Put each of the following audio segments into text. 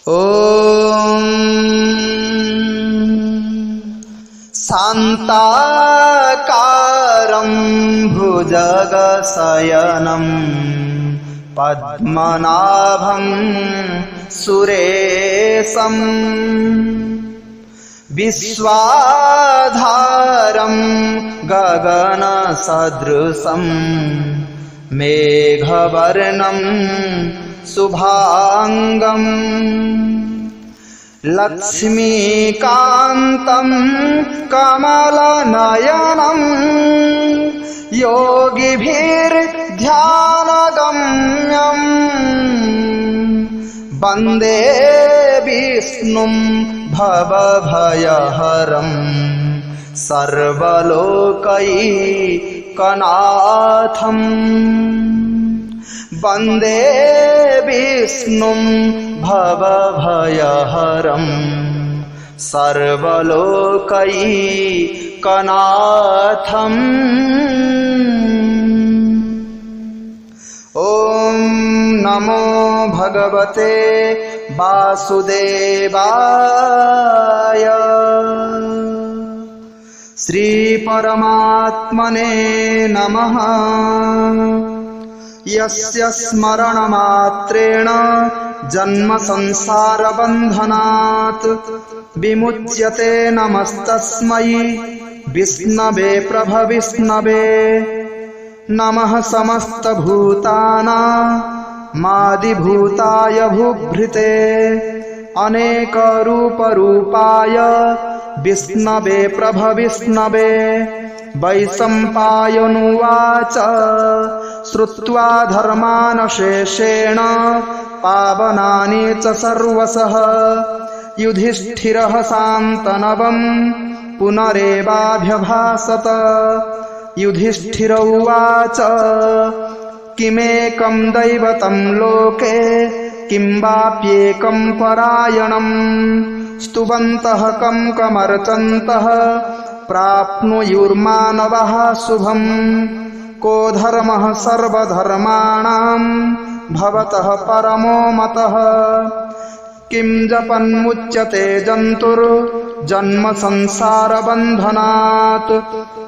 ॐ शान्ताकारं भुजगशयनं पद्मनाभं सुरेशं विश्वाधारं गगनसदृशं मेघवर्णं शुभांगं लक्ष्मीकान्तं कमलनयनं योगिभिर्ध्यानगम्यं वन्दे विष्णुं भवभयहरं सर्वलोकैकनाथं वन्दे विष्णुं भवभयहरं सर्वलोकैकनाथम्। ॐ नमो भगवते वासुदेवाय। श्री परमात्मने नमः। यस्य स्मरणमात्रेण जन्म संसार बन्धनात् विमुच्यते नमस्तस्मै विष्णवे प्रभविष्णवे। नमः समस्तभूतानामादिभूताय भूभृते अनेकरूपरूपाय विष्णवे प्रभविष्णवे। वैशम्पायनुवाच श्रुत्वा धर्मानशेषेण पावनानि च सर्वशः युधिष्ठिरः शान्तनवं पुनरेवाभ्यभाषत। युधिष्ठिर उवाच किमेकं दैवतं लोके किं वाप्येकं परायणं स्तुवन्तः कं कमर्चन्तः प्राप्नुयुर्मानवः शुभम्। को धर्मः सर्वधर्माणां भवतः परमो मतः किं जपन्मुच्यते जन्तुर्जन्म संसारबन्धनात्।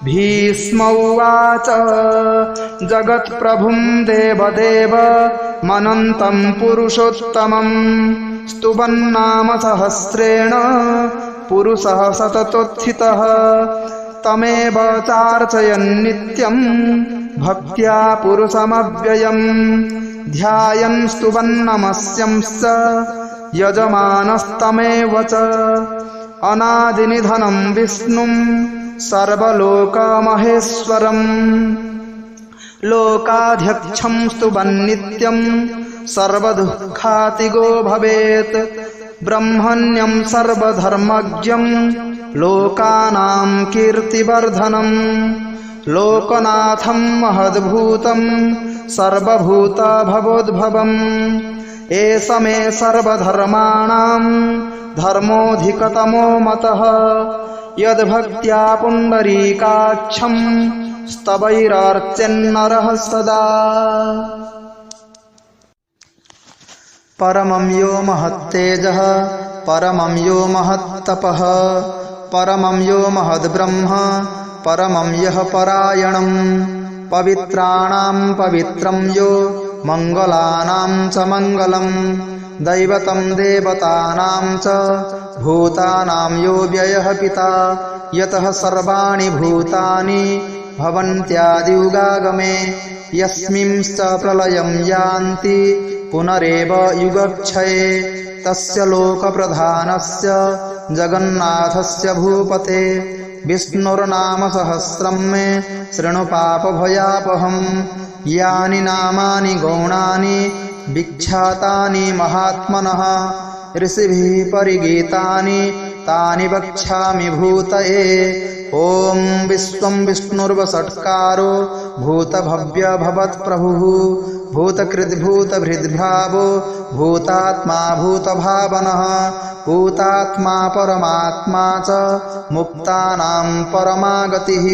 भीष्म उवाच जगत्प्रभुं देवदेव मनन्तं पुरुषोत्तमं स्तुवन्नाम सहस्रेण पुरुषः सततोत्थितः तमेव चार्चयन्नित्यं भक्त्या पुरुषमव्ययम् ध्यायन् स्तुवन्नमस्यंश्च यजमानस्तमेव च। अनादिनिधनं विष्णुं सर्वलोकमहेश्वरम् लोकाध्यक्षं स्तुवन्नित्यं सर्वदुःखातिगो भवेत्। ब्रह्मण्यं सर्वधर्मज्ञं लोकानां कीर्तिवर्धनं लोकनाथं महद्भूतं सर्वभूतभवोद्भवम्। एष मे सर्वधर्माणां धर्मोऽधिकतमो मतः यद्भक्त्या पुण्डरीकाक्षं स्तवैरार्चेन्नरः सदा। परमं यो महत्तेजः परमं यो महत्तपः परमं यो महद्ब्रह्म परमं यः परायणं पवित्राणां पवित्रं यो मङ्गलानां च मङ्गलं दैवतं देवतानां च भूतानां यो व्ययः पिता यतः सर्वाणि भूतानि भवन्त्यादियुगागमे यस्मिंश्च प्रलयं यान्ति पुनरेव युगक्षये तस्य लोकप्रधानस्य जगन्नाथस्य भूपते विष्णुर्नाम सहस्रं मे शृणु पापभयापहम्। यानि नामानि गौणानि विख्यातानि महात्मनः ऋषिभिः परिगीतानि तानि वक्ष्यामि भूतये। ॐ विश्वं विष्णुर्वषट्कारो भूतभव्यभवत्प्रभुः भूतकृद्भूतभृद्भावो भूतात्मा भूतभावनः भूतात्मा परमात्मा च मुक्तानां परमागतिः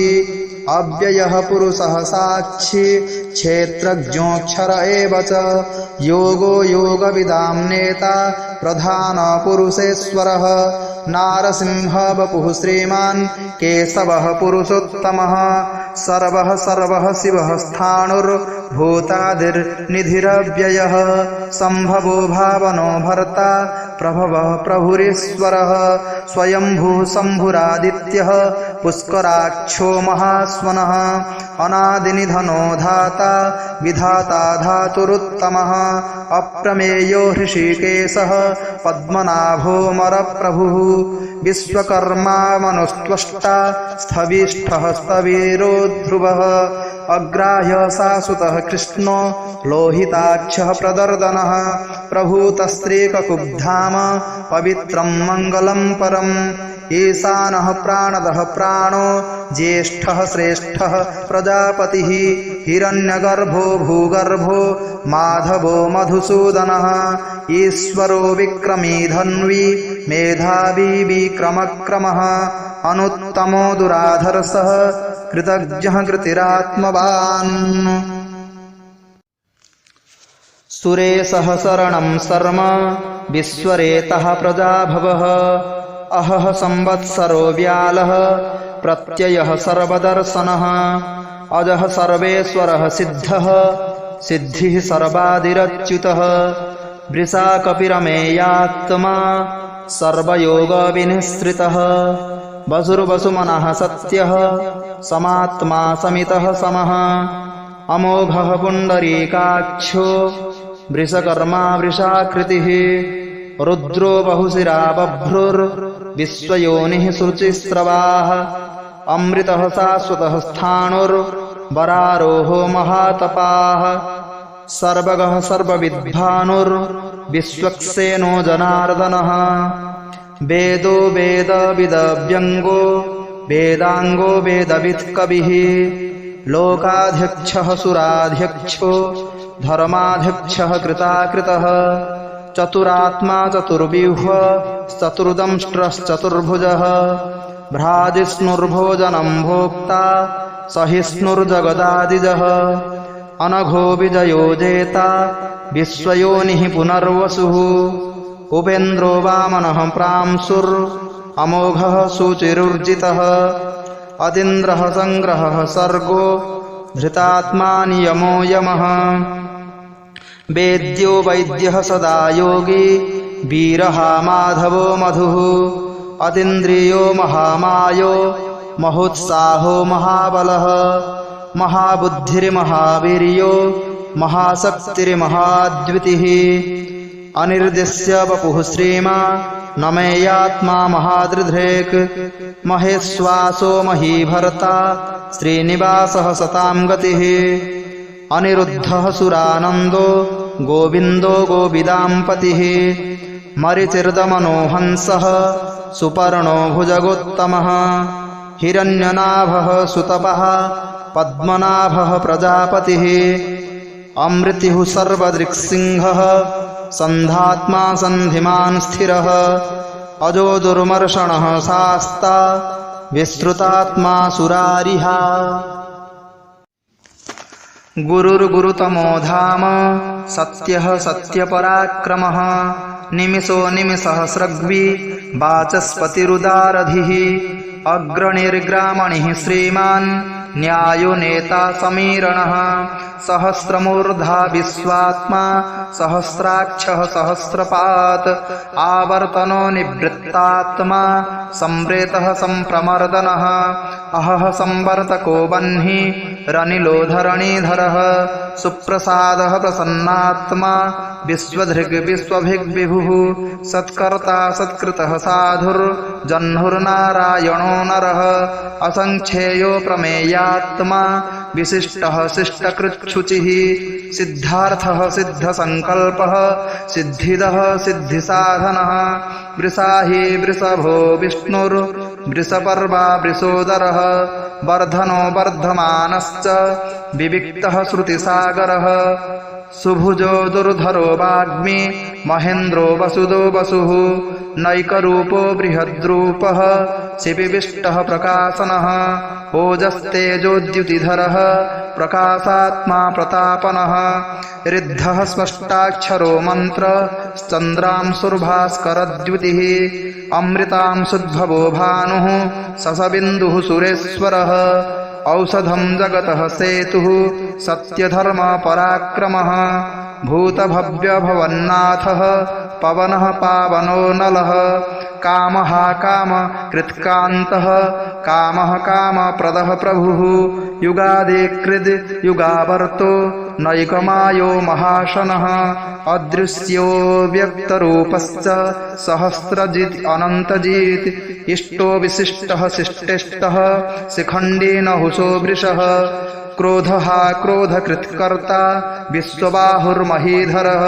अव्ययः पुरुषः साक्षी क्षेत्रज्ञोऽक्षर एव च योगो योगविदां नेता प्रधान पुरुषेश्वरः नारसिंह वपुः श्रीमान् केशवः पुरुषोत्तमः सर्वः सर्वः शिवः स्थाणुर्भूतादिर्निधिरव्ययः सम्भवो भावनो भर्ता प्रभवः प्रभुरीश्वरः स्वयंभूः शम्भुरादित्यः पुष्कराक्षो महास्वनः अनादिनिधनो धाता विधाता धातुरुत्तमः अप्रमेयो हृषीकेशः पद्मनाभोऽमरप्रभुः विश्वकर्मा मनुस्त्वष्टा स्थविष्ठः स्थवीरो ध्रुवः अग्राह्य शाश्वतः कृष्णो लोहिताक्षः प्रदर्दनः प्रभूतस्त्रीककुब्धाम पवित्रं मङ्गलं परम् ईशानः प्राणदः प्राणो ज्येष्ठः श्रेष्ठः प्रजापतिः हिरण्यगर्भो भूगर्भो माधवो मधुसूदनः ईश्वरो विक्रमी धन्वी मेधावी विक्रमक्रमः अनुत्तमो दुराधर्षः कृतज्ञः कृतिरात्मवान् सुरेशः शरणं शर्म विश्वरेतः प्रजाभवः अहः संवत्सरो व्यालः प्रत्ययः सर्वदर्शनः अजः सर्वेश्वरः सिद्धः सिद्धिः सर्वादिरच्युतः वृषाकपिरमेयात्मा सर्वयोगविनिःश्रितः वसुर्वसुमनः सत्यः समात्मा समितः समः अमोघः पुण्डरीकाक्षो वृषकर्मा वृषाकृतिः रुद्रो बहुशिरा बभ्रुर्विश्वयोनिः शुचिस्रवाः अमृतः शाश्वतः स्थाणुर्वरारोहो महातपाः सर्वगः सर्वविद्भानुर्विश्वक्सेनो जनार्दनः वेदो वेदविदव्यङ्गो वेदाङ्गो वेदवित्कविः लोकाध्यक्षः सुराध्यक्षो धर्माध्यक्षः कृताकृतः चतुरात्मा चतुर्व्यूह चतुर्दंष्ट्रश्चतुर्भुजः भ्राजिष्णुर्भोजनं भोक्ता सहिष्णुर्जगदादिजः अनघो विजयो जेता विश्वयोनिः पुनर्वसुः उपेन्द्रो वामनः प्रांशुर् अमोघः शुचिरुर्जितः अतीन्द्रः सङ्ग्रहः सर्गो धृतात्मा नियमो यमः वेद्यो वैद्यः सदा योगी वीरः माधवो मधुः अतीन्द्रियो महामायो महोत्साहो महाबलः महाबुद्धिर्महावीर्यो महाशक्तिर्महाद्युतिः अनिर्दिश्य वपुः श्रीमा नमेयात्मा महादृधृक् महेश्वासो महीभर्ता श्रीनिवासः सतां गतिः अनिरुद्धः सुरानन्दो गोविन्दो गोविदाम्पतिः मरिचिर्दमनो हंसः सुपर्णो भुजगोत्तमः हिरण्यनाभः सुतपः पद्मनाभः प्रजापतिः अमृतिः सर्वदृक्सिंहः सन्धात्मा सन्धिमान् स्थिरः अजो दुर्मर्षणः शास्ता विश्रुतात्मा सुरारिहा गुरुर्गुरुतमो धाम सत्यः सत्यपराक्रमः निमिषो निमिषसहस्रग्वी वाचस्पतिरुदारधिः अग्रणिर्ग्रामणिः श्रीमान् न्यायो नेता समीरणः सहस्रमूर्धा विश्वात्मा सहस्राक्षः सहस्रपात् आवर्तनो निवृत्तात्मा संप्रेतः संप्रमर्दनः अहः संवर्तको वह्नि रनिलो धरणीधरः सुप्रसादः प्रसन्नात्मा विश्वधृग् विश्वभिग्विभुः सत्कर्ता सत्कृतः साधुर्जह्नुर्नारायणो नरः असङ्ख्येयो प्रमेयात्मा विशिष्टः शिष्टकृच्छुचिः सिद्धार्थः सिद्धसङ्कल्पः सिद्धिदः सिद्धिसाधनः वृषाही वृषभो विष्णुर्वृषपर्वा वृषोदरः वर्धनो वर्धमानश्च विविक्तः श्रुतिसागरः सुभुजो दुर्धरो वाग्मी महेन्द्रो वसुदो वसुः नैकरूपो बृहद्रूपः शिपिविष्टः प्रकाशनः ओजस्तेजोद्युतिधरः प्रकाशात्मा प्रतापनः ऋद्धः स्पष्टाक्षरो मन्त्र चन्द्रांशुर्भास्करद्युतिः अमृतांशुद्भवो भानुः ससबिन्दुः सुरेश्वरः औषधं जगतः सेतुः सत्यधर्मपराक्रमः भूतभव्यभवन्नाथः पवनः पावनो नलः कामः कामकृत्कान्तः कामः कामप्रदः प्रभुः युगादिकृद् युगावर्तो नैकमायो महाशनः अदृश्यो व्यक्तरूपश्च सहस्रजित् अनन्तजित् इष्टो विशिष्टः शिष्टेष्टः शिखण्डी नहुषो वृषः क्रोधः क्रोधकृत्कर्ता विश्वबाहुर्महीधरः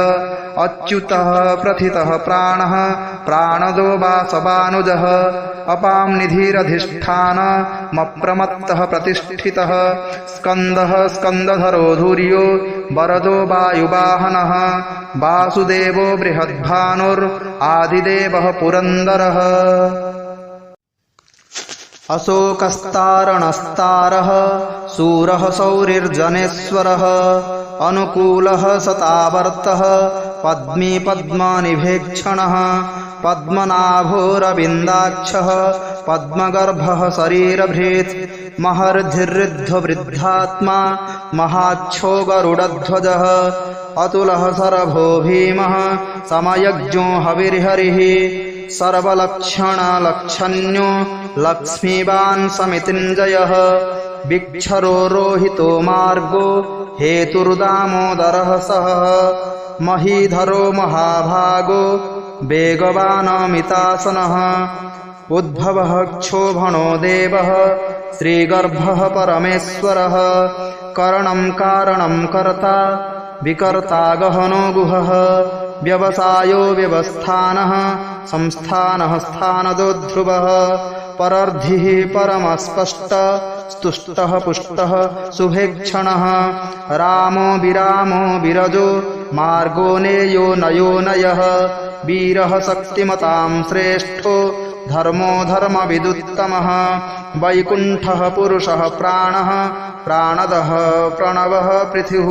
अच्युतः प्रथितः प्राणः प्राणदो वासवानुजः अपां निधिरधिष्ठानमप्रमत्तः प्रतिष्ठितः स्कन्दः स्कन्दधरो धुर्यो वरदो वायुवाहनः वासुदेवो बृहद्भानुरादिदेवः पुरन्दरः अशोकस्तारणस्तारः शूरः शौरिर्जनेश्वरः अनुकूलः शतावर्तः पद्मी पद्मनिभेक्षणः पद्मनाभोरविन्दाक्षः पद्मगर्भः शरीरभृत् महर्धिर्ऋद्धवृद्धात्मा महाच्छो गरुडध्वजः अतुलः शरभो भीमः समयज्ञो हविर्हरिः सर्वलक्षणलक्षण्यो लक्ष्मीवान् समितिञ्जयः विक्षरो रोहितो मार्गो हेतुर्दामोदरः सः महीधरो महाभागो वेगवानमितासनः उद्भवः क्षोभणो देवः श्रीगर्भः परमेश्वरः करणं कारणं कर्ता विकर्ता गहनो गुहः व्यवसायो व्यवस्थानः संस्थानः स्थानदो ध्रुवः परर्धिः परमस्पष्ट स्तुष्टः पुष्टः शुभेक्षणः रामो विरामो विरजो मार्गो नेयो नयो नयः वीरः शक्तिमतां श्रेष्ठो धर्मो धर्मविदुत्तमः वैकुण्ठः पुरुषः प्राणः प्राणदः प्रणवः पृथुः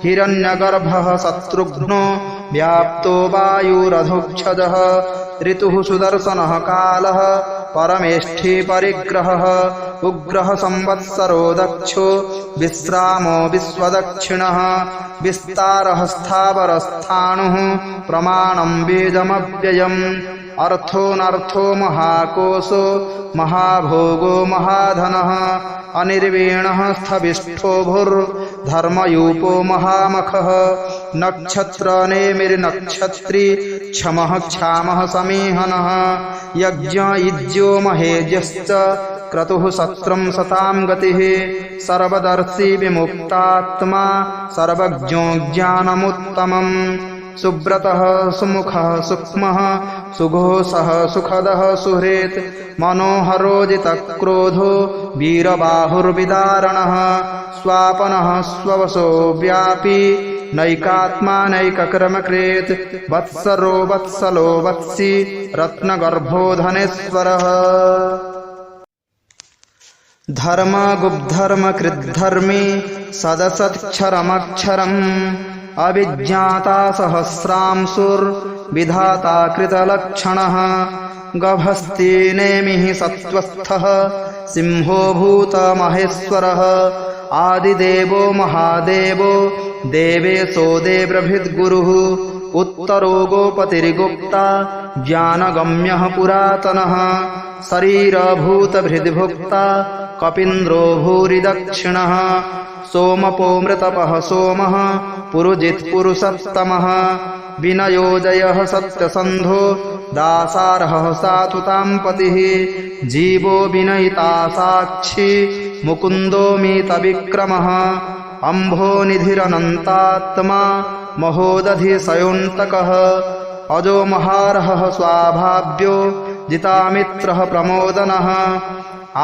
हिरण्यगर्भः शत्रुघ्नो व्याप्तो वायुरधोक्षजः ऋतुः सुदर्शनः कालः परमेष्ठी परिग्रहः उग्रः संवत्सरो दक्षो विश्रामो विश्वदक्षिणः विस्तारः स्थावरस्थाणुः प्रमाणं बीजमव्ययम् अर्थोऽनर्थो महाकोशो महाभोगो महाधनः अनिर्वीणः स्थविष्ठो भुर्धर्मयूपो महामखः नक्षत्रनेमिर्नक्षत्री क्षमः क्षामः समीहनः यज्ञयुज्यो महेज्यश्च क्रतुः सत्रं सतां गतिः सर्वदर्शी विमुक्तात्मा सर्वज्ञो ज्ञानमुत्तमम् सुब्रतः सुमुखः सूक्ष्मः सुघोषः सुखदः सुहृत् मनोहरोजितक्रोधो वीरबाहुर्विदारणः स्वापनः स्ववशो व्यापी नैकात्मा नैककर्मकृत् वत्सरो वत्सलो वत्सी रत्नगर्भो धनेश्वरः धर्मगुप्धर्मकृद्धर्मी सदसत्क्षरमक्षरम् अविज्ञाता सहस्रांशुर्विधाता कृतलक्षणः गभस्ति नेमिः सत्त्वस्थः सिंहो भूतमहेश्वरः आदिदेवो महादेवो देवेशो देवभृद्गुरुः उत्तरो गोपतिर्गुप्ता ज्ञानगम्यः पुरातनः शरीरभूतभृद्भुक्ता कपीन्द्रो भूरिदक्षिणः सोमपो मृतपः सोमः पुरुजित्पुरुषोत्तमः विनयोजयः सत्यसन्धो दासारः सातुतां पतिः जीवो विनयिता साक्षी मुकुन्दो मीतविक्रमः अम्भोनिधिरनन्तात्मा महोदधिसयोऽन्तकः अजो महार्हः स्वाभाव्यो जितामित्रः प्रमोदनः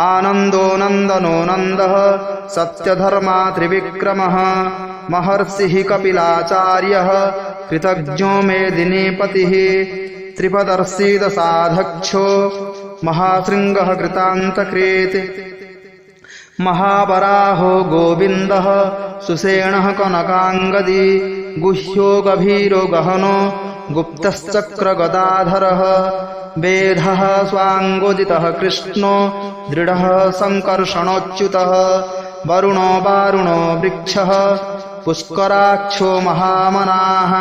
आनन्दो नन्दनो नन्दः सत्यधर्मा त्रिविक्रमः महर्षिः कपिलाचार्यः कृतज्ञो मेदिनीपतिः त्रिपदर्शी दशाध्यक्षो महाशृङ्गः कृतान्तकृत् महावराहो गोविन्दः सुषेणः कनकाङ्गदी गुह्यो गभीरो गहनो गुप्तश्चक्रगदाधरः वेदः स्वाङ्गोदितः कृष्णो दृढः सङ्कर्षणोच्युतः वरुणो वारुणो वृक्षः पुष्कराक्षो महामनाः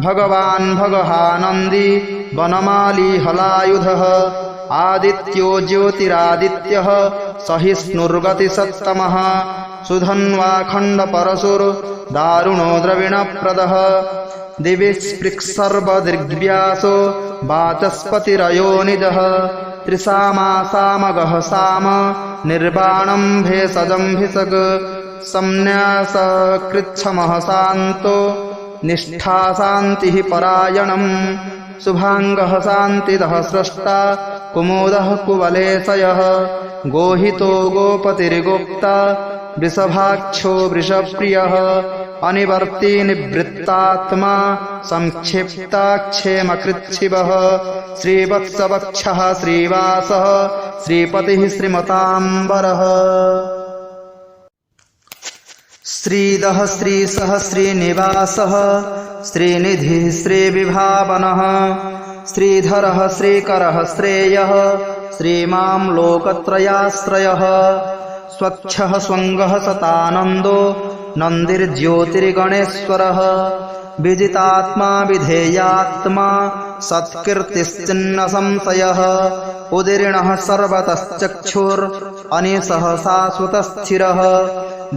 भगवान् भगहानन्दी वनमाली हलायुधः आदित्यो ज्योतिरादित्यः सहिष्णुर्गतिसत्तमः सुधन्वाखण्डपरशुर्दारुणो द्रविणप्रदः दिवि स्पृक्सर्वदृग्व्यासो वाचस्पतिरयोनिजः त्रिसामासामगः साम निर्वाणं भेषजम्भिषग् संन्यासकृच्छमः शान्तो निष्ठा शान्तिः परायणम् शुभाङ्गः शान्तिदः स्रष्टा कुमुदः कुवलेशयः गोहितो गोपतिर्गोप्ता वृषभाक्षो वृषप्रियः अनिवर्ती निवृत्तात्मा संक्षिप्ताक्षेमकृच्छिवः श्रीवत्सवक्षः श्रीवासः श्रीपतिः श्रीमताम्बरः श्रीदः श्रीसः श्रीनिवासः श्रीनिधिः श्रीविभावनः श्रीधरः श्रीकरः श्रेयः श्रीमां लोकत्रयाश्रयः स्वच्छः स्वङ्गः सतानन्दो नन्दिर्ज्योतिर्गणेश्वरः विजितात्मा विधेयात्मा सत्कीर्तिश्चिन्न संशयः उदीर्णः सर्वतश्चक्षुरनिशः शाश्वतस्थिरः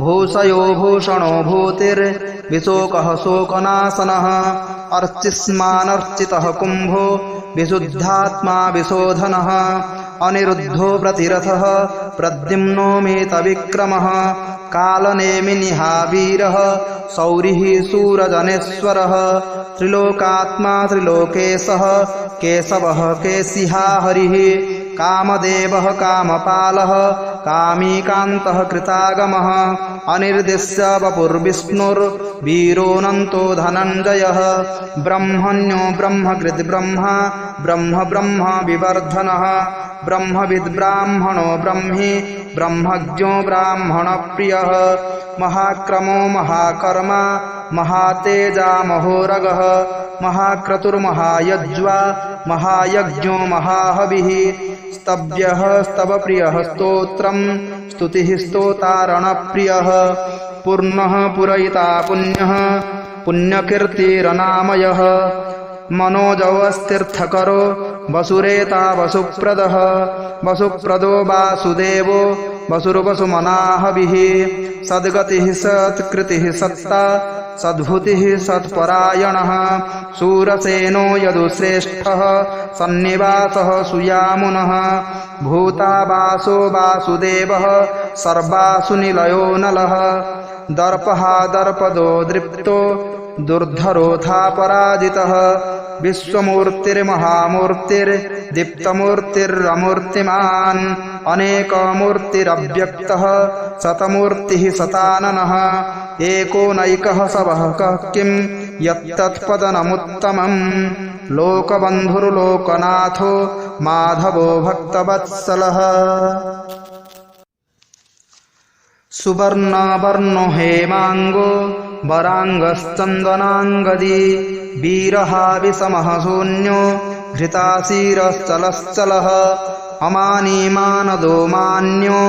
भूषयो भूषणो भूतिर्विशोकः शोकनाशनः अर्चिस्मानर्चितः कुम्भो विशुद्धात्मा विशोधनः अनिरुद्धो प्रतिरथः प्रद्युम्नो मेतविक्रमः कालनेमिनिहा वीरः सौरिः सूरजनेश्वरः त्रिलोकात्मा त्रिलोकेशः केशवः केशिहा हरिः कामदेवः कामपालः कामीकान्तः कृतागमः अनिर्दिश्य वपुर्विष्णुर्वीरोऽनन्तो धनञ्जयः ब्रह्मण्यो ब्रह्मकृद्ब्रह्मा ब्रह्म ब्रह्म विवर्धनः ब्रह्मविद्ब्राह्मणो ब्रह्मी ब्रह्मज्ञो ब्राह्मणप्रियः महाक्रमो महाकर्मा महातेजा महोरगः महाक्रतुर्महायज्वा महायज्ञो महाहविः स्तव्यः स्तवप्रियः स्तोत्रम् स्तुतिः स्तोतारणप्रियः पूर्णः पुरयिता पुण्यः पुण्यकीर्तिरनामयः मनोजवस्तीर्थकरो वसुरेता वसुप्रदः वसुप्रदो वासुदेवो वसुर्वसुमनाहविः सद्गतिः सत्कृतिः सत्ता सद्भूतिः सत्परायणः शूरसेनो यदुश्रेष्ठः सन्निवासः सुयामुनः भूतावासो वासुदेवः सर्वासु निलयो नलः दर्पः दर्पदो दृप्तो दुर्धरोऽथापराजितः विश्वमूर्तिर्महामूर्तिर्दीप्तमूर्तिरमूर्तिमान् अनेकमूर्तिरव्यक्तः शतमूर्तिः शताननः एको नैकः सवः कः किं यत्तत्पदनमुत्तमम् लोकबन्धुर्लोकनाथो माधवो भक्तवत्सलः सुवर्णवर्णो हेमाङ्गो वराङ्गश्चन्दनाङ्गदी वीरहाविसमः शून्यो घृताशीरश्चलश्चलः अमानीमानदो मान्यो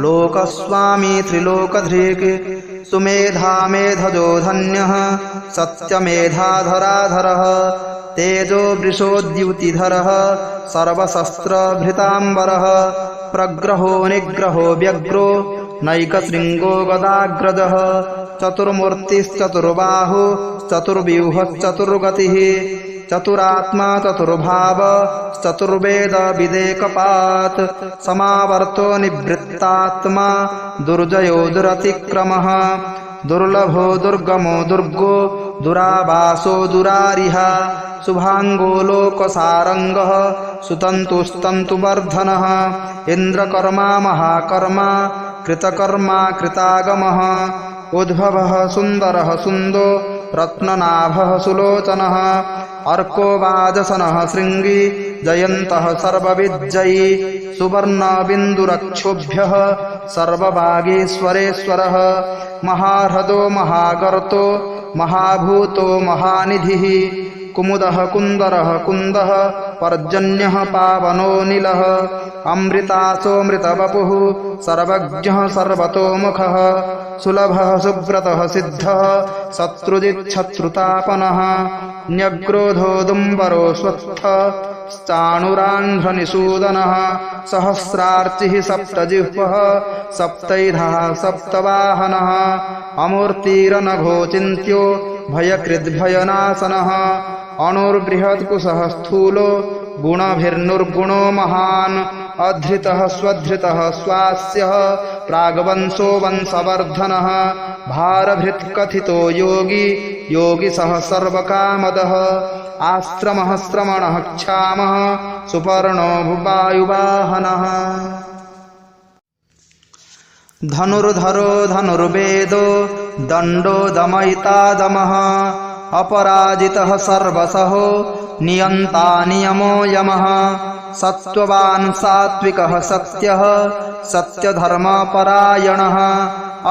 लोकस्वामी त्रिलोकधृक् सुमेधा मेधजो धन्यः सत्यमेधाधराधरः तेजो वृषोद्युतिधरः सर्वशस्त्रभृताम्बरः प्रग्रहो निग्रहो व्यग्रो नैकशृङ्गो गदाग्रजः चतुर्मूर्तिश्चतुर्बाहु चतुर्व्यूहश्चतुर्गतिः चतुरात्मा चतुर्भाव चतुर्वेद विदेकपात् समावर्तो निवृत्तात्मा दुर्जयो दुरतिक्रमः दुर्लभो दुर्गमो दुर्गो दुरावासो दुरारिः शुभाङ्गो लोकसारङ्गः सुतन्तुस्तन्तुवर्धनः इन्द्रकर्मा महाकर्मा कृतकर्मा कृतागमः उद्भवः सुन्दरः सुन्दो रत्ननाभः सुलोचनः अर्को वाजसनः शृङ्गी जयन्तः सर्वविज्जयी सुवर्णबिन्दुरक्षोभ्यः सर्वभागीश्वरेश्वरः महाह्रदो महागर्तो महाभूतो महानिधिः कुमुदः कुन्दरः कुन्दः पर्जन्यः पावनो नीलः अमृतासोऽमृतवपुः सर्वज्ञः सर्वतोमुखः सुलभः सुव्रतः सिद्धः शत्रुजिच्छत्रुतापनः न्यग्रोधोदुम्बरो स्वस्थः चाणुरान्ध्रनिषूदनः सहस्रार्चिः सप्तजिह्वः सप्तैधः सप्तवाहनः अमूर्तिरनघोचिन्त्यो भयकृद्भयनाशनः अणुर्बृहत्कुशः स्थूलो गुणभिर्निर्गुणो महान् अधृतः स्वधृतः स्वास्यः प्राग्वंशो वंशवर्धनः भारभृत्कथितो योगी योगिसः सर्वकामदः आश्रमः श्रमणः क्षामः सुपर्णो वायुवाहनः धनुर्धरो धनुर्वेदो दण्डो दमयिता दमः अपराजितः सर्वसहो नियन्ता नियमो यमः सत्त्ववान् सात्विकः सत्यः सत्यधर्मपरायणः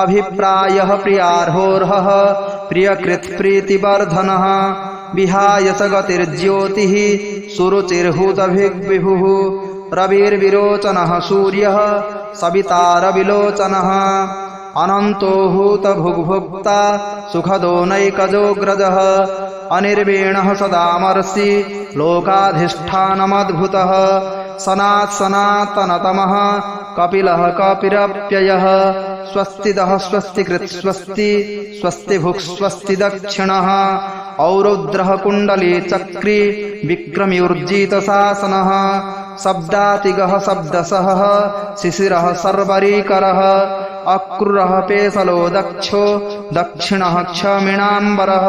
अभिप्रायः प्रियार्होर्हः प्रियकृत्प्रीतिवर्धनः विहाय स गतिर्ज्योतिः सुरुचिर्हुतभिर्विभुः रविर्विरोचनः सूर्यः सवितारविलोचनः अनन्तो हूतभुग्भुक्ता सुखदो नैकजोऽग्रजः अनिर्वीणः सदामर्षि लोकाधिष्ठानमद्भुतः सनातनतमः कपिलः कपिरप्ययः स्वस्तिदः स्वस्तिकृत् स्वस्ति स्वस्तिभुक् स्वस्ति दक्षिणः औरुद्रः कुण्डली चक्री विक्रम्यूर्जितशासनः शब्दातिगः शब्दसहः शिशिरः सर्वरीकरः अक्रूरः पेशलो दक्षो दक्षिणः क्षमिणाम्बरः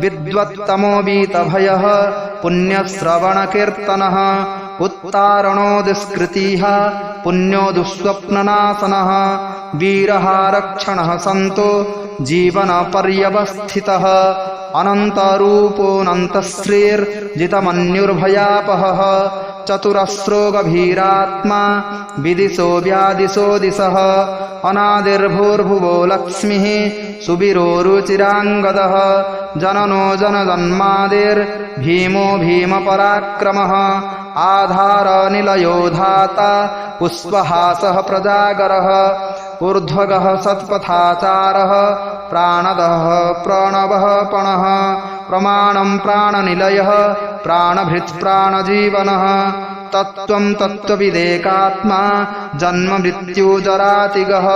विद्वत्तमो वीतभयः पुण्यश्रवणकीर्तनः उत्तारणो दुष्कृतिः पुण्यो दुःस्वप्ननाशनः वीरः रक्षणः सन्तो जीवनपर्यवस्थितः अनन्तरूपोऽनन्तश्रीर्जितमन्युर्भयापहः चतुरस्रो गभीरात्मा विदिशो व्यादिशो दिशः अनादिर्भूर्भुवो लक्ष्मीः सुबीरो रुचिराङ्गदः जननो जनजन्मादिर्भीमो भीमपराक्रमः आधारनिलयो धाता पुष्पहासः प्रजागरः ऊर्ध्वगः सत्पथाचारः प्राणदः प्रणवः पणः प्रमाणं प्राणनिलयः प्राणभृत् प्राणजीवनः तत्त्वं तत्त्वविदेकात्मा जन्म मृत्युजरातिगः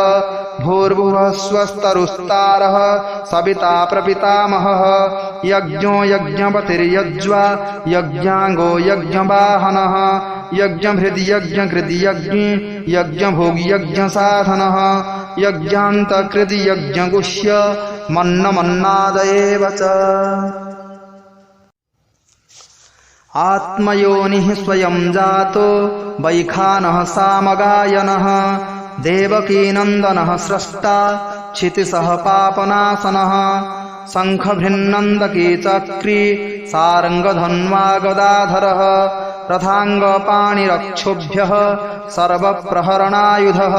भूर्भुवः स्वस्तरुस्तारः सविता प्रपितामहः यज्ञो यज्ञपतिर्यज्वा यज्ञाङ्गो यज्ञवाहनः यज्ञभृद्यज्ञकृद्यज्ञी यज्ञभोग्यज्ञसाधनः यज्ञान्तकृद्यज्ञगुह्य मन्नमन्नादयेव च आत्मयोनिः स्वयं जातो वैखानः सामगायनः देवकीनन्दनः स्रष्टा क्षितिसः पापनाशनः शङ्खभृन्नन्दकी चक्री सारङ्गधन्वा गदाधरः रथाङ्गपाणिरक्षोभ्यः सर्वप्रहरणायुधः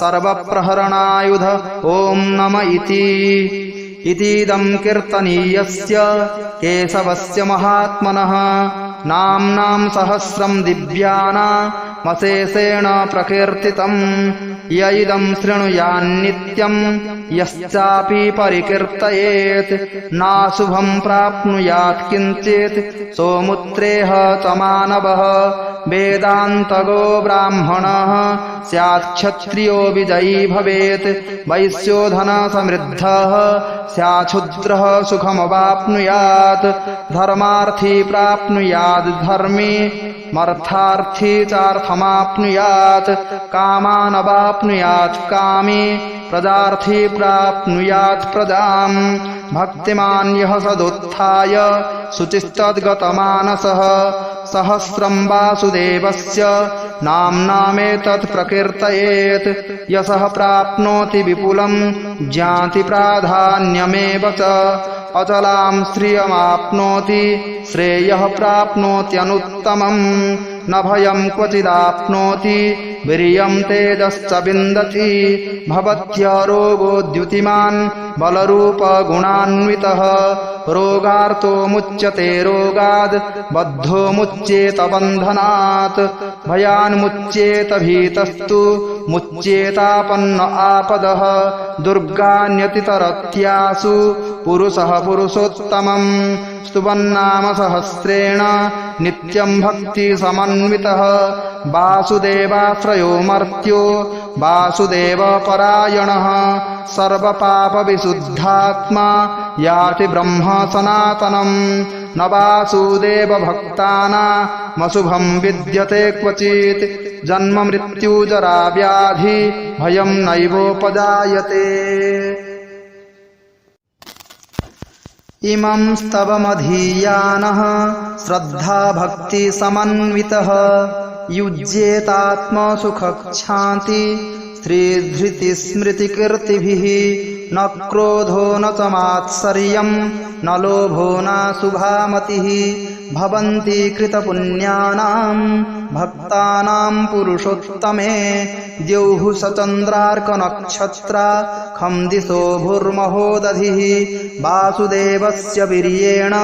सर्वप्रहरणायुध ॐ नम इतीदं कीर्तनीयस्य केशवस्य महात्मनः नाम्नां सहस्रं दिव्यानामशेषेण प्रकीर्तितं य इदं शृणुयान्नित्यं यश्चापि परिकीर्तयेत् नाशुभं प्राप्नुयात् किञ्चित् सोमुत्रेह च मानवः वेदान्तगो ब्राह्मणः स्यात् क्षत्रियो विजयी भवेत् वैश्यो धनसमृद्धः स्याच्छूद्रः सुखमवाप्नुयात् धर्मार्थी प्राप्नुयात् धर्मी मर्थार्थी चार्थमाप्नुयात् कामानवाप्नुयात् कामी प्रजार्थी प्राप्नुयात् प्रजाम् भक्तिमान् यः सदुत्थाय शुचिस्तद्गतमानसः सहस्रं वासुदेवस्य नाम्नामेतत् प्रकीर्तयेत् यशः प्राप्नोति विपुलं ज्ञाति प्राधान्यमेव च अचलां श्रियमाप्नोति श्रेयः प्राप्नोत्यनुत्तमम् न भयं क्वचिदाप्नोति वीर्यं तेजश्च विन्दति भवत्यरोगो द्युतिमान् बलरूपगुणान्वितः रोगार्तो मुच्यते रोगाद् बद्धो मुच्येत बन्धनात् भयान्मुच्येत भीतस्तु मुच्येतापन्न आपदः दुर्गान्यतितरत्यासु पुरुषः पुरुषोत्तमम् स्तुवन्नाम सहस्रेण नित्यं भक्तिसमन्वितः वासुदेवाश्रयो मर्त्यो वासुदेवपरायणः सर्वपापविशुद्धात्मा याति ब्रह्म सनातनम् न वासुदेवभक्तानामशुभं विद्यते क्वचित् जन्म मृत्युजरा व्याधि भयं नैवोपजायते। इमं स्तवमधीयानः श्रद्धा भक्ति समन्वितः युज्येतात्मसुखक्षान्ति श्रीधृतिस्मृतिकीर्तिभिः न क्रोधो न च मात्सर्यं न लोभो न शुभामतिः भवन्ति कृतपुण्यानां भक्तानां पुरुषोत्तमे द्यौः सचन्द्रार्कनक्षत्रा खं दिशो भूर्महोदधिः वासुदेवस्य वीर्येण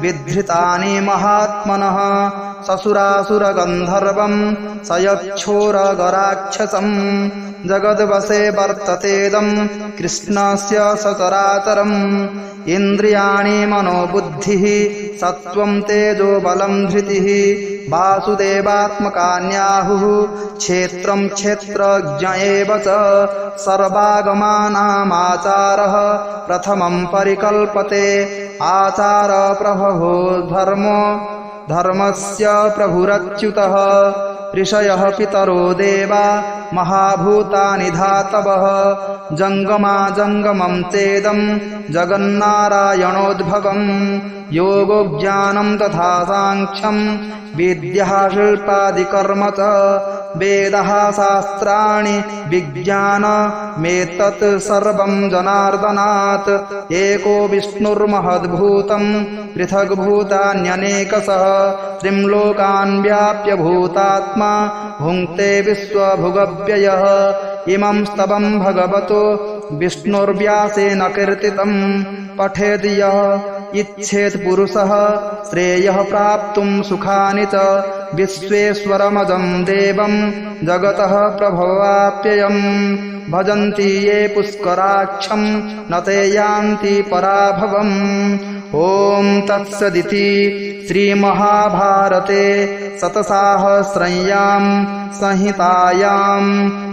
विधृतानि महात्मनः ससुरासुरगन्धर्वं सयक्षोरगराक्षसम् जगद्वशे वर्ततेदं कृष्णस्य सचराचरम् इन्द्रियाणि मनोबुद्धिः सत्त्वं तेजो बलं धृतिः वासुदेवात्मकान्याहुः क्षेत्रं क्षेत्रज्ञ एव च सर्वागमानामाचारः प्रथमं परिकल्पते आचार प्रभवो धर्मो धर्मस्य प्रभुरच्युतः ऋषयः पितरो देवा महाभूतानि धातवः जङ्गमा जङ्गमं चेदं जगन्नारायणोद्भवम् योगो ज्ञानं तथा साङ्ख्यं विद्या शिल्पादिकर्म च वेदः शास्त्राणि विज्ञानमेतत् सर्वं जनार्दनात् एको विष्णुर्महद्भूतं पृथग्भूतान्यनेकशः त्रिंलोकान् व्याप्य भूतात्मा भुङ्क्ते विश्वभुगव्ययः इमं स्तवं भगवतो विष्णुर्व्यासेन कीर्तितं पठेद् यः इच्छेत् पुरुषः श्रेयः प्राप्तुं सुखानि च विश्वेश्वरमजं देवं जगतः प्रभवाप्ययम् भजन्ति ये पुष्कराक्षं न ते यान्ति पराभवम्। ॐ तत्सदिति श्रीमहाभारते शतसाहस्रयां संहितायां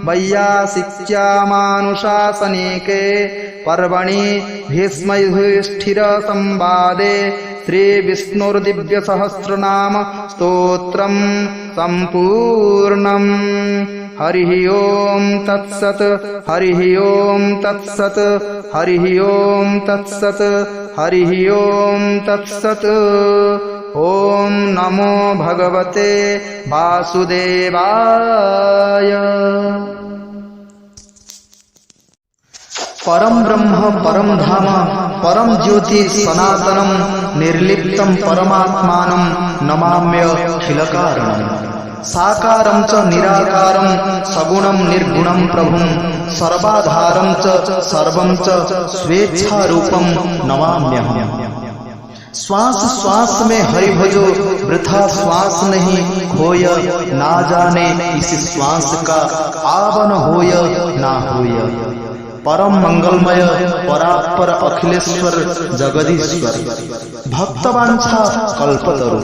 वैयासिक्यामानुशासनिके पर्वणि भीष्मयुधिष्ठिरसंवादे श्रीविष्णुर्दिव्यसहस्रनाम स्तोत्रं सम्पूर्णम्। हरिः ॐ तत्सत् हरिः ॐ तत्सत् हरिः ॐ तत्सत् हरिः ॐ तत्सत्। ॐ नमो भगवते वासुदेवाय। परम ब्रह्म परम धाम परम ज्योति सनातनम निर्लिप्तं परमात्मानं नमाम्यखिलकारणम्। साकारं च निराकारं सगुणं निर्गुणं प्रभुं सर्वाधारं च सर्वं च स्वेच्छारूपं नमाम्यहम्। श्वास श्वास में हरि भजो वृथा श्वास नहीं खोय ना जाने इस श्वास का आवन होय ना होय। परम मंगलमय परात्पर अखिलेश्वर जगदीश्वर भक्तवांछा कल्पतरु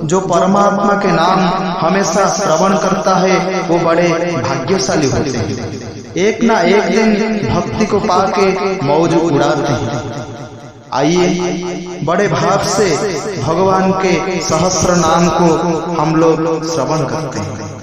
जो परमात्मा के नाम हमेशा श्रवण करता है वो बड़े भाग्यशाली होते हैं। एक ना एक दिन भक्ति को पाके मौज उड़ाते हैं। आइए बड़े भाव से भगवान के सहस्र नाम को हम लोग श्रवण करते हैं।